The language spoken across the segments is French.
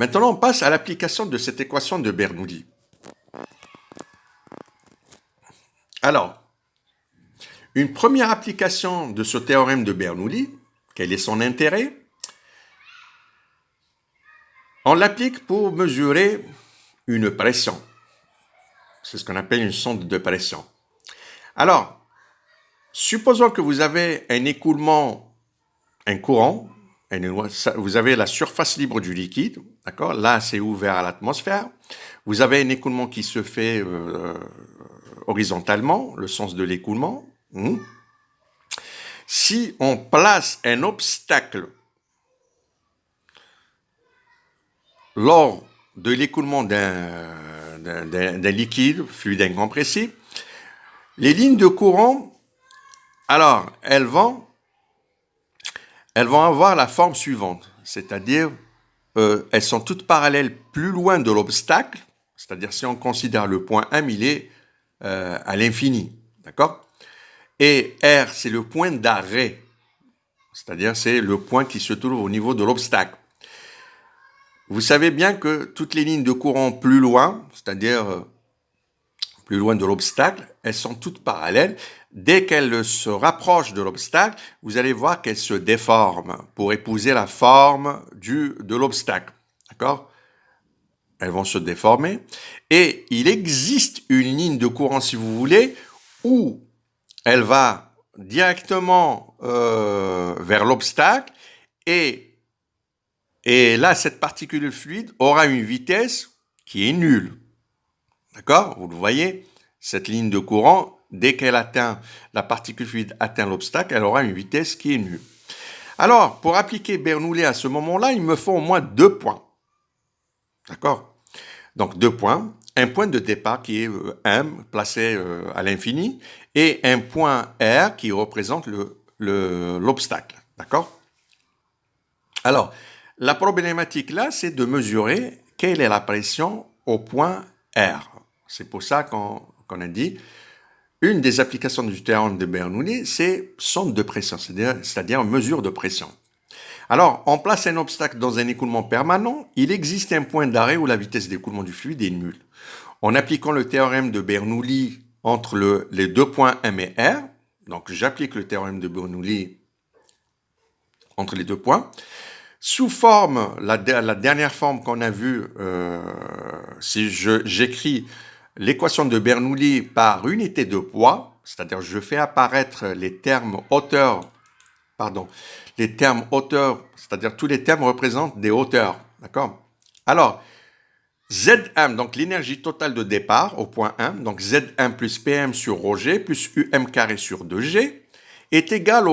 Maintenant, on passe à l'application de cette équation de Bernoulli. Alors, une première application de ce théorème de Bernoulli, quel est son intérêt? On l'applique pour mesurer une pression. C'est ce qu'on appelle une sonde de pression. Alors, supposons que vous avez un écoulement, un courant, vous avez la surface libre du liquide, d'accord? Là, c'est ouvert à l'atmosphère. Vous avez un écoulement qui se fait horizontalement, le sens de l'écoulement. Si on place un obstacle lors de l'écoulement d'un liquide, fluide incompressible, les lignes de courant, alors, elles vont avoir la forme suivante, c'est-à-dire elles sont toutes parallèles plus loin de l'obstacle, c'est-à-dire si on considère le point M, il est à l'infini, d'accord? Et R, c'est le point d'arrêt, c'est-à-dire c'est le point qui se trouve au niveau de l'obstacle. Vous savez bien que toutes les lignes de courant plus loin, c'est-à-dire plus loin de l'obstacle, elles sont toutes parallèles. Dès qu'elles se rapprochent de l'obstacle, vous allez voir qu'elles se déforment pour épouser la forme de l'obstacle. D'accord? Elles vont se déformer. Et il existe une ligne de courant, si vous voulez, où elle va directement vers l'obstacle et là, cette particule fluide aura une vitesse qui est nulle. D'accord? Vous le voyez? Cette ligne de courant, dès qu'elle atteint, la particule fluide atteint l'obstacle, elle aura une vitesse qui est nulle. Alors, pour appliquer Bernoulli à ce moment-là, il me faut au moins 2 points. D'accord? Donc, 2 points. Un point de départ qui est M, placé à l'infini, et un point R qui représente l'obstacle. D'accord? Alors, la problématique là, c'est de mesurer quelle est la pression au point R. C'est pour ça qu'on a dit, une des applications du théorème de Bernoulli, c'est sonde de pression, c'est-à-dire mesure de pression. Alors, on place un obstacle dans un écoulement permanent, il existe un point d'arrêt où la vitesse d'écoulement du fluide est nulle. En appliquant le théorème de Bernoulli entre les 2 points M et R, donc j'applique le théorème de Bernoulli entre les 2 points, sous forme, la dernière forme qu'on a vue, si j'écris l'équation de Bernoulli par unité de poids, c'est-à-dire je fais apparaître les termes hauteur, c'est-à-dire tous les termes représentent des hauteurs, d'accord? Alors, Zm, donc l'énergie totale de départ au point 1, donc Zm plus Pm sur ρg plus Um carré sur 2G, est égal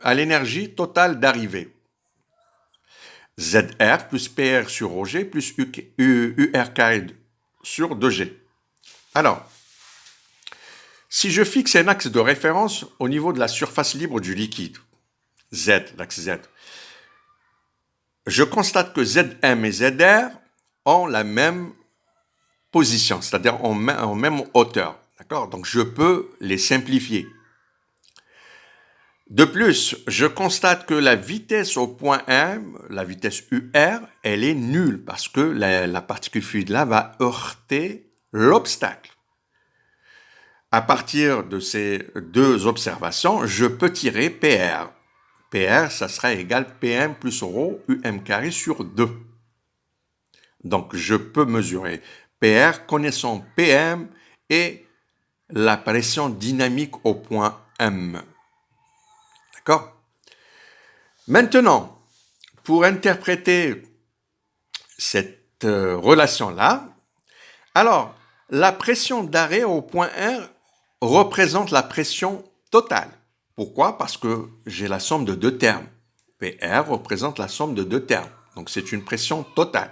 à l'énergie totale d'arrivée. ZR plus PR sur ρg plus UR carré sur 2G. Alors, si je fixe un axe de référence au niveau de la surface libre du liquide, Z, l'axe Z, je constate que Zm et Zr ont la même position, c'est-à-dire en même hauteur. D'accord? Donc, je peux les simplifier. De plus, je constate que la vitesse au point M, la vitesse UR, elle est nulle parce que la particule fluide là va heurter l'obstacle. À partir de ces deux observations, je peux tirer PR. PR, ça sera égal PM plus ρ UM carré sur 2. Donc, je peux mesurer PR connaissant PM et la pression dynamique au point M. D'accord? Maintenant, pour interpréter cette relation-là, alors, la pression d'arrêt au point R représente la pression totale. Pourquoi? Parce que j'ai la somme de 2 termes. PR représente la somme de 2 termes. Donc, c'est une pression totale.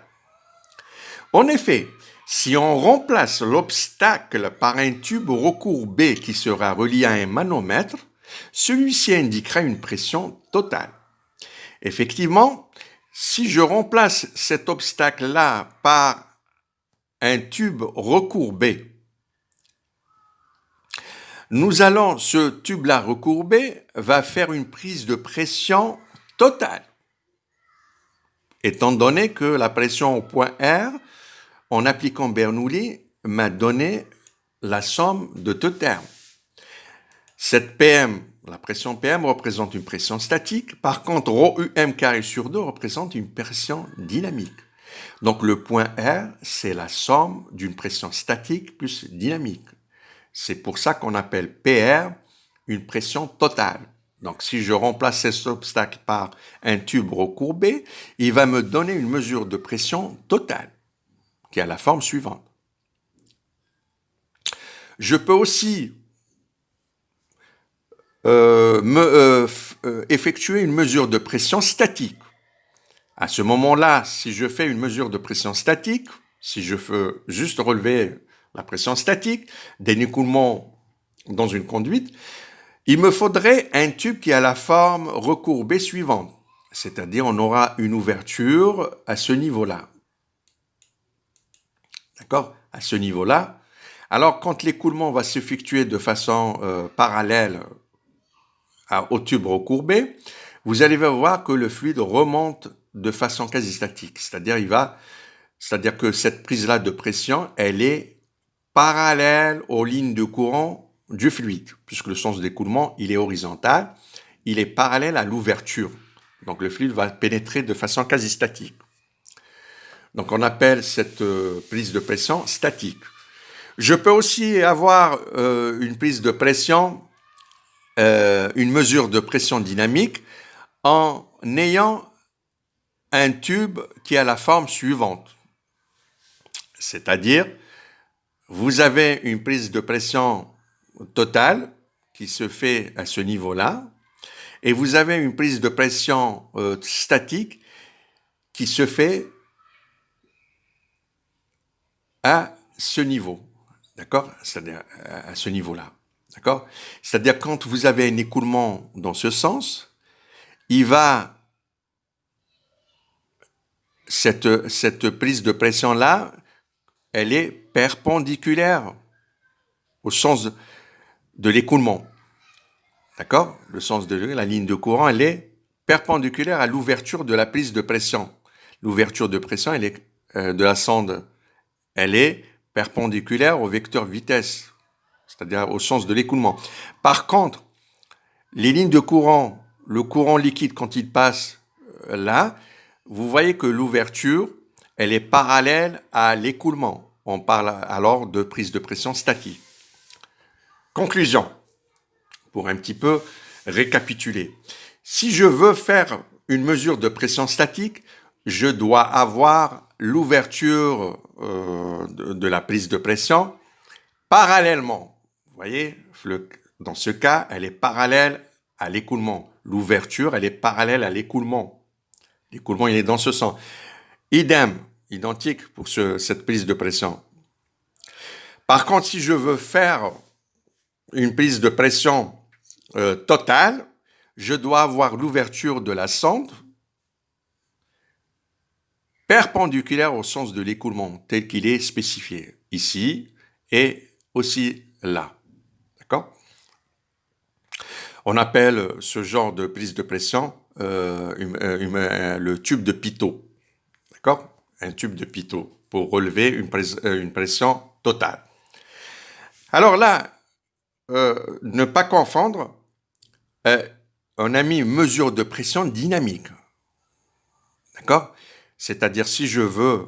En effet, si on remplace l'obstacle par un tube recourbé qui sera relié à un manomètre, celui-ci indiquera une pression totale. Effectivement, si je remplace cet obstacle-là par un tube recourbé, ce tube-là recourbé va faire une prise de pression totale. étant donné que la pression au point R, en appliquant Bernoulli, m'a donné la somme de deux termes. Cette PM, la pression PM représente une pression statique. Par contre, ρ UM carré sur 2 représente une pression dynamique. Donc le point R, c'est la somme d'une pression statique plus dynamique. C'est pour ça qu'on appelle PR une pression totale. Donc si je remplace cet obstacle par un tube recourbé, il va me donner une mesure de pression totale, qui a la forme suivante. Je peux aussi effectuer une mesure de pression statique. À ce moment-là, si je fais une mesure de pression statique, si je veux juste relever la pression statique d'un écoulement dans une conduite, il me faudrait un tube qui a la forme recourbée suivante. C'est-à-dire, on aura une ouverture à ce niveau-là. D'accord? À ce niveau-là. Alors, quand l'écoulement va s'effectuer de façon parallèle au tube recourbé, vous allez voir que le fluide remonte de façon quasi statique. C'est-à-dire que cette prise-là de pression, elle est parallèle aux lignes de courant du fluide, puisque le sens d'écoulement, il est horizontal, il est parallèle à l'ouverture. Donc le fluide va pénétrer de façon quasi statique. Donc on appelle cette prise de pression statique. Je peux aussi avoir une prise de pression, une mesure de pression dynamique en ayant un tube qui a la forme suivante. C'est-à-dire, vous avez une prise de pression totale qui se fait à ce niveau-là, et vous avez une prise de pression statique qui se fait à ce niveau, d'accord? C'est-à-dire à ce niveau-là, d'accord? C'est-à-dire quand vous avez un écoulement dans ce sens, cette prise de pression-là, elle est perpendiculaire au sens de l'écoulement. D'accord? Le sens de la ligne de courant, elle est perpendiculaire à l'ouverture de la prise de pression. L'ouverture de pression, elle est de la sonde, elle est perpendiculaire au vecteur vitesse, c'est-à-dire au sens de l'écoulement. Par contre, les lignes de courant, le courant liquide, quand il passe là, vous voyez que l'ouverture, elle est parallèle à l'écoulement. On parle alors de prise de pression statique. Conclusion, pour un petit peu récapituler. Si je veux faire une mesure de pression statique, je dois avoir l'ouverture de la prise de pression parallèlement. Vous voyez, dans ce cas, elle est parallèle à l'écoulement. L'ouverture, elle est parallèle à l'écoulement. L'écoulement, il est dans ce sens. Idem, identique pour cette prise de pression. Par contre, si je veux faire une prise de pression totale, je dois avoir l'ouverture de la sonde perpendiculaire au sens de l'écoulement tel qu'il est spécifié ici et aussi là. D'accord? On appelle ce genre de prise de pression le tube de Pitot. D'accord? Un tube de Pitot pour relever une pression totale. Alors là, ne pas confondre, on a mis une mesure de pression dynamique. D'accord? C'est-à-dire, si je veux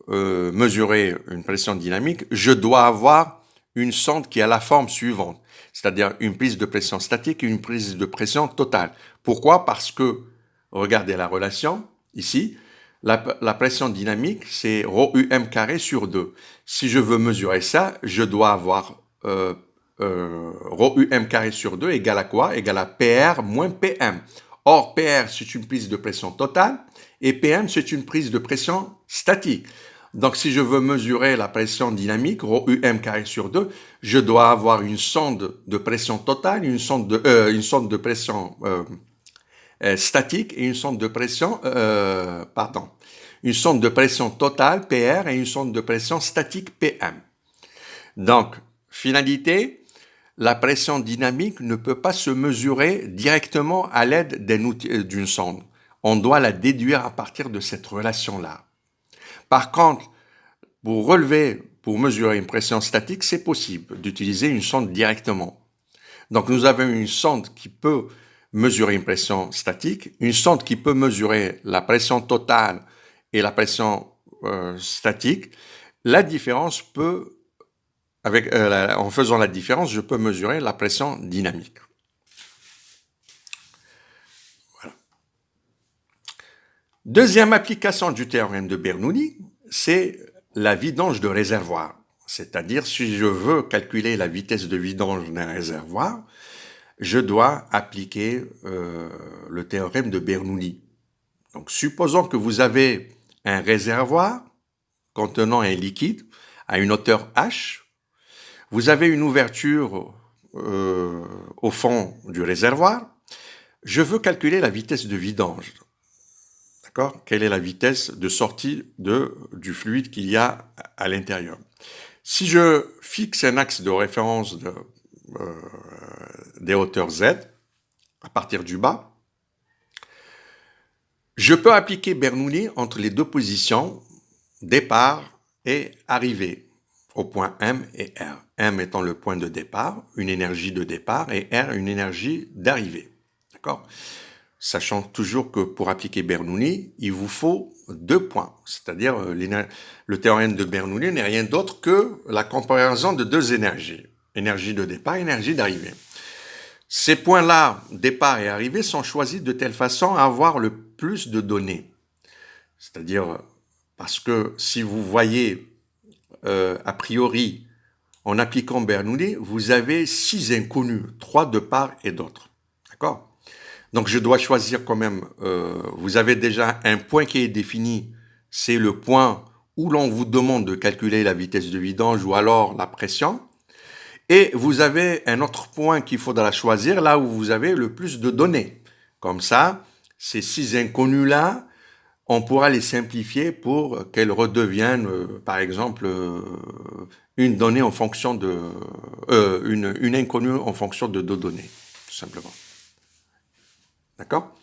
mesurer une pression dynamique, je dois avoir une sonde qui a la forme suivante, c'est-à-dire une prise de pression statique et une prise de pression totale. Pourquoi? Parce que, regardez la relation, ici, la pression dynamique, c'est ρ UM carré sur 2. Si je veux mesurer ça, je dois avoir ρ UM carré sur 2 égale à quoi? Égale à PR moins PM. Or, PR, c'est une prise de pression totale et PM, c'est une prise de pression statique. Donc, si je veux mesurer la pression dynamique, ρ UM carré sur 2, je dois avoir une sonde de pression totale, une sonde de pression statique et une sonde de pression, une sonde de pression totale, PR, et une sonde de pression statique, PM. Donc, finalité, la pression dynamique ne peut pas se mesurer directement à l'aide d'une sonde. on doit la déduire à partir de cette relation-là. Par contre, pour mesurer une pression statique, c'est possible d'utiliser une sonde directement. Donc, nous avons une sonde qui peut mesurer une pression statique, une sonde qui peut mesurer la pression totale et la pression statique. La différence peut, en faisant la différence, je peux mesurer la pression dynamique. Voilà. Deuxième application du théorème de Bernoulli, c'est la vidange de réservoir. C'est-à-dire, si je veux calculer la vitesse de vidange d'un réservoir, je dois appliquer le théorème de Bernoulli. Donc, supposons que vous avez un réservoir contenant un liquide à une hauteur h. Vous avez une ouverture au fond du réservoir. Je veux calculer la vitesse de vidange. D'accord ? Quelle est la vitesse de sortie du fluide qu'il y a à l'intérieur ? Si je fixe un axe de référence des hauteurs z, à partir du bas, je peux appliquer Bernoulli entre les deux positions, départ et arrivée, au point M et R. M étant le point de départ, une énergie de départ, et R, une énergie d'arrivée. D'accord ? Sachant toujours que pour appliquer Bernoulli, il vous faut 2 points. C'est-à-dire, le théorème de Bernoulli n'est rien d'autre que la comparaison de 2 énergies. Énergie de départ, énergie d'arrivée. Ces points-là, départ et arrivée, sont choisis de telle façon à avoir le plus de données. C'est-à-dire, parce que si vous voyez, a priori, en appliquant Bernoulli, vous avez 6 inconnus, 3 de part et d'autre. D'accord ? Donc, je dois choisir quand même, vous avez déjà un point qui est défini, c'est le point où l'on vous demande de calculer la vitesse de vidange ou alors la pression. Et vous avez un autre point qu'il faudra choisir là où vous avez le plus de données. Comme ça, ces 6 inconnus-là, on pourra les simplifier pour qu'elles redeviennent, par exemple, une donnée en fonction de, une inconnue en fonction de 2 données, tout simplement. D'accord ?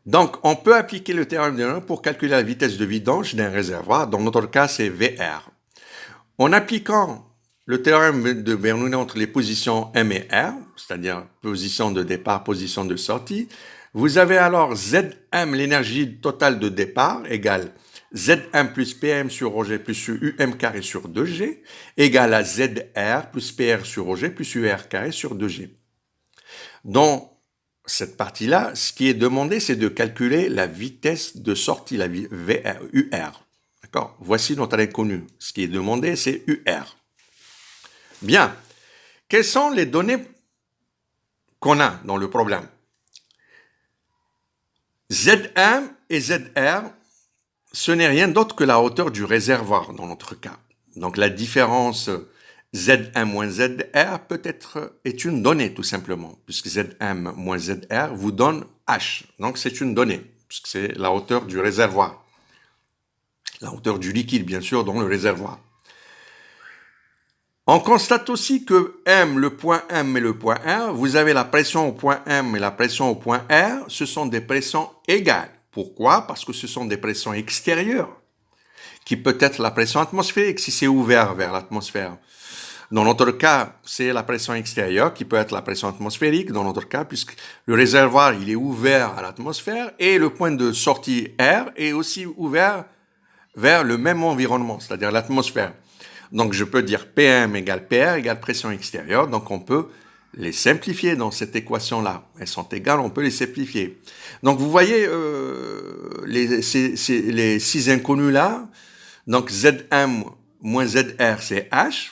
Donc, on peut appliquer le théorème de Bernoulli pour calculer la vitesse de vidange d'un réservoir. Dans notre cas, c'est VR. En appliquant le théorème de Bernoulli entre les positions M et R, c'est-à-dire position de départ, position de sortie, vous avez alors Zm, l'énergie totale de départ, égale Zm plus Pm sur Rg plus Um carré sur 2G, égale à Zr plus Pr sur Rg plus Ur carré sur 2G. Dans cette partie-là, ce qui est demandé, c'est de calculer la vitesse de sortie, la UR. D'accord ? Voici notre inconnu. Ce qui est demandé, c'est UR. Bien. Quelles sont les données qu'on a dans le problème ? Zm et Zr, ce n'est rien d'autre que la hauteur du réservoir dans notre cas. Donc la différence Zm moins Zr est une donnée tout simplement, puisque Zm moins Zr vous donne H. Donc c'est une donnée, puisque c'est la hauteur du réservoir. La hauteur du liquide, bien sûr, dans le réservoir. On constate aussi que M, le point M et le point R, vous avez la pression au point M et la pression au point R, ce sont des pressions égales. Pourquoi ? Parce que ce sont des pressions extérieures, qui peut être la pression atmosphérique si c'est ouvert vers l'atmosphère. Dans notre cas, c'est la pression extérieure qui peut être la pression atmosphérique, dans notre cas, puisque le réservoir, il est ouvert à l'atmosphère et le point de sortie R est aussi ouvert vers le même environnement, c'est-à-dire l'atmosphère. Donc, je peux dire PM égale PR égale pression extérieure. Donc, on peut les simplifier dans cette équation-là. Elles sont égales, on peut les simplifier. Donc, vous voyez les 6 inconnus-là. Donc, Zm moins Zr, c'est H.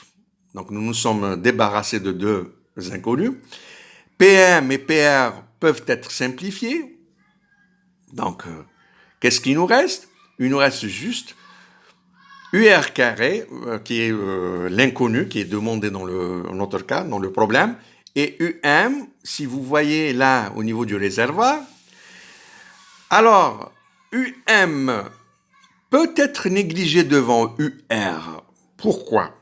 Donc, nous nous sommes débarrassés de 2 inconnus. PM et PR peuvent être simplifiés. Donc, qu'est-ce qu'il nous reste ? Il nous reste juste UR carré, qui est l'inconnu, qui est demandé dans notre cas, dans le problème, et UM, si vous voyez là au niveau du réservoir. Alors, UM peut être négligé devant UR. Pourquoi ?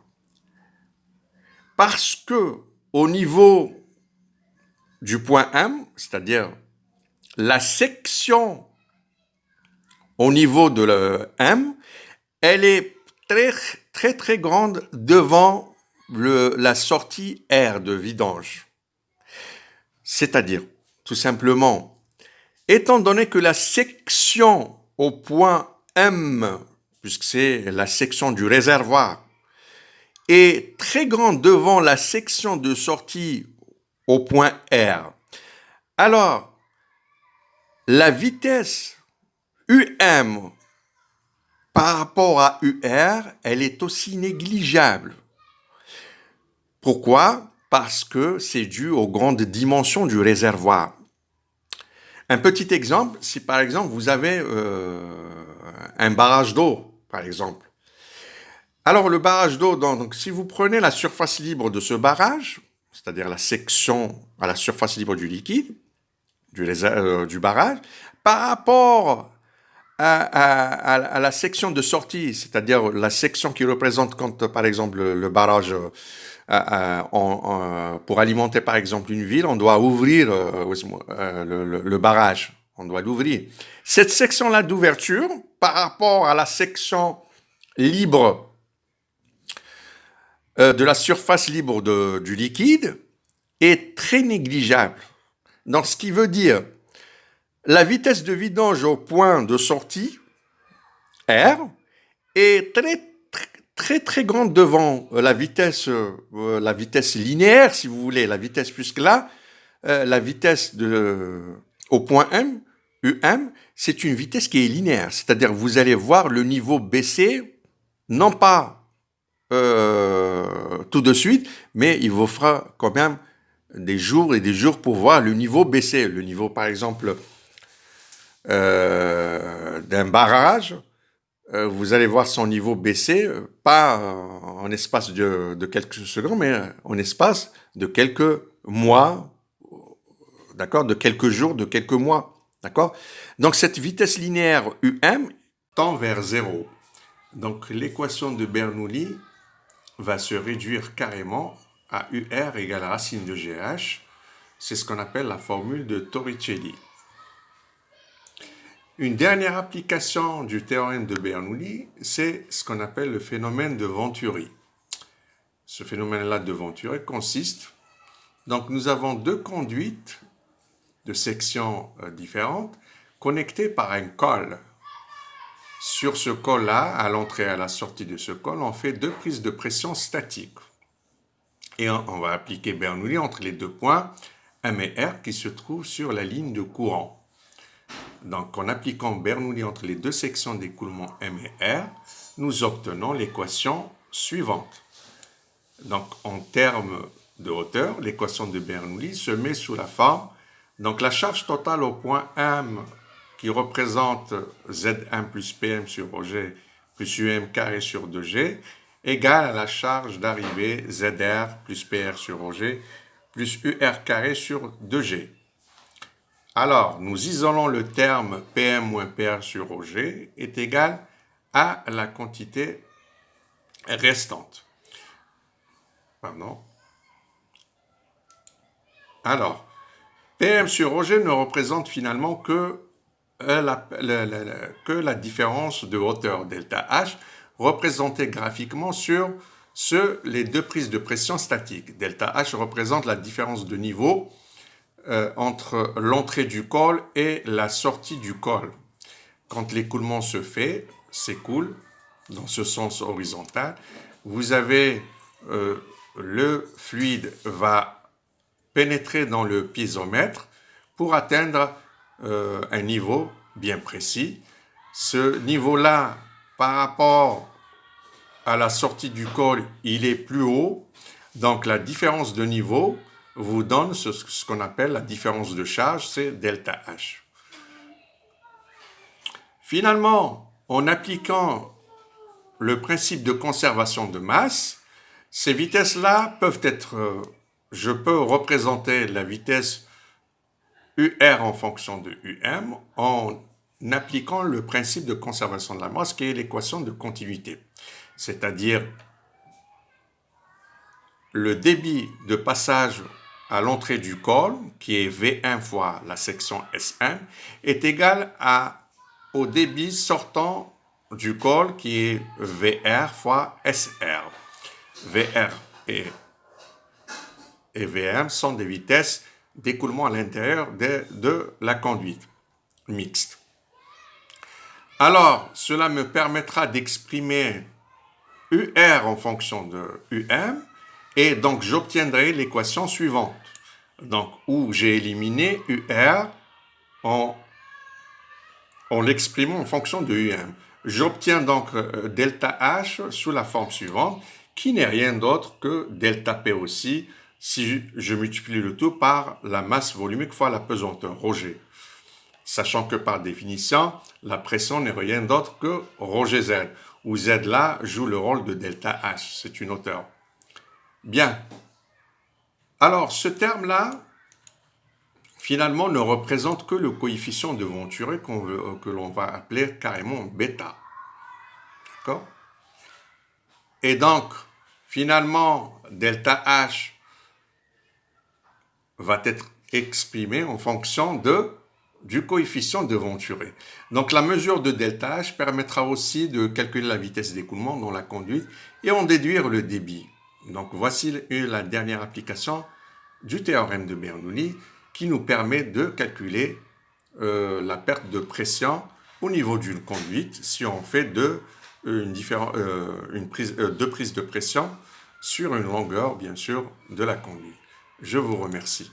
Parce que au niveau du point M, c'est-à-dire la section au niveau de le M, elle est très grande devant la sortie R de vidange. C'est-à-dire, tout simplement, étant donné que la section au point M, puisque c'est la section du réservoir, est très grande devant la section de sortie au point R, alors la vitesse UM par rapport à UR, elle est aussi négligeable. Pourquoi? Parce que c'est dû aux grandes dimensions du réservoir. Un petit exemple, si par exemple vous avez un barrage d'eau, par exemple. Alors le barrage d'eau, donc si vous prenez la surface libre de ce barrage, c'est-à-dire la section à la surface libre du liquide, du barrage, par rapport à la section de sortie, c'est-à-dire la section qui représente quand, par exemple, le barrage, pour alimenter, par exemple, une ville, on doit ouvrir le barrage. On doit l'ouvrir. Cette section-là d'ouverture, par rapport à la section libre de la surface libre du liquide, est très négligeable. Donc, ce qui veut dire la vitesse de vidange au point de sortie, R, est très grande devant la vitesse linéaire, si vous voulez, la vitesse puisque là, la vitesse au point M, UM, c'est une vitesse qui est linéaire. C'est-à-dire que vous allez voir le niveau baisser, non pas tout de suite, mais il vous fera quand même des jours et des jours pour voir le niveau baisser. Le niveau, par exemple, d'un barrage, vous allez voir son niveau baisser, pas en espace de quelques secondes, mais en espace de quelques mois, d'accord, de quelques jours, de quelques mois, d'accord. Donc cette vitesse linéaire UM tend vers 0. Donc l'équation de Bernoulli va se réduire carrément à UR égale racine de GH. C'est ce qu'on appelle la formule de Torricelli. Une dernière application du théorème de Bernoulli, c'est ce qu'on appelle le phénomène de Venturi. Ce phénomène-là de Venturi consiste, donc nous avons deux conduites de sections différentes connectées par un col. Sur ce col-là, à l'entrée et à la sortie de ce col, on fait deux prises de pression statiques. Et on va appliquer Bernoulli entre les deux points M et R qui se trouvent sur la ligne de courant. Donc, en appliquant Bernoulli entre les deux sections d'écoulement M et R, nous obtenons l'équation suivante. Donc, en termes de hauteur, l'équation de Bernoulli se met sous la forme. Donc, la charge totale au point M, qui représente Zm plus Pm sur G plus Um carré sur 2G, égale à la charge d'arrivée Zr plus Pr sur G plus Ur carré sur 2G. Alors, nous isolons le terme Pm moins Pr sur OG est égal à la quantité restante. Pardon. Alors, Pm sur OG ne représente finalement que la différence de hauteur delta H représentée graphiquement sur les deux prises de pression statiques. Delta H représente la différence de niveau entre l'entrée du col et la sortie du col. Quand l'écoulement se fait, s'écoule dans ce sens horizontal, vous avez le fluide va pénétrer dans le piézomètre pour atteindre un niveau bien précis. Ce niveau-là, par rapport à la sortie du col, il est plus haut, donc la différence de niveau vous donne ce qu'on appelle la différence de charge, c'est delta H. Finalement, en appliquant le principe de conservation de masse, ces vitesses-là peuvent être, je peux représenter la vitesse UR en fonction de UM en appliquant le principe de conservation de la masse qui est l'équation de continuité. C'est-à-dire le débit de passage à l'entrée du col, qui est V1 fois la section S1, est égal au débit sortant du col, qui est VR fois SR. VR et VM sont des vitesses d'écoulement à l'intérieur de la conduite mixte. Alors, cela me permettra d'exprimer UR en fonction de UM, et donc j'obtiendrai l'équation suivante, donc où j'ai éliminé UR en l'exprimant en fonction de UM. J'obtiens donc delta H sous la forme suivante, qui n'est rien d'autre que delta P aussi, si je multiplie le tout par la masse volumique fois la pesanteur, ρg. Sachant que par définition, la pression n'est rien d'autre que ρgz, où Z là joue le rôle de delta H, c'est une hauteur. Bien. Alors, ce terme-là, finalement, ne représente que le coefficient de Venturi que l'on va appeler carrément bêta. D'accord? Et donc, finalement, delta H va être exprimé en fonction du coefficient de Venturi. Donc, la mesure de delta H permettra aussi de calculer la vitesse d'écoulement dans la conduite et en déduire le débit. Donc, voici la dernière application du théorème de Bernoulli qui nous permet de calculer la perte de pression au niveau d'une conduite si on fait deux prises de pression sur une longueur, bien sûr, de la conduite. Je vous remercie.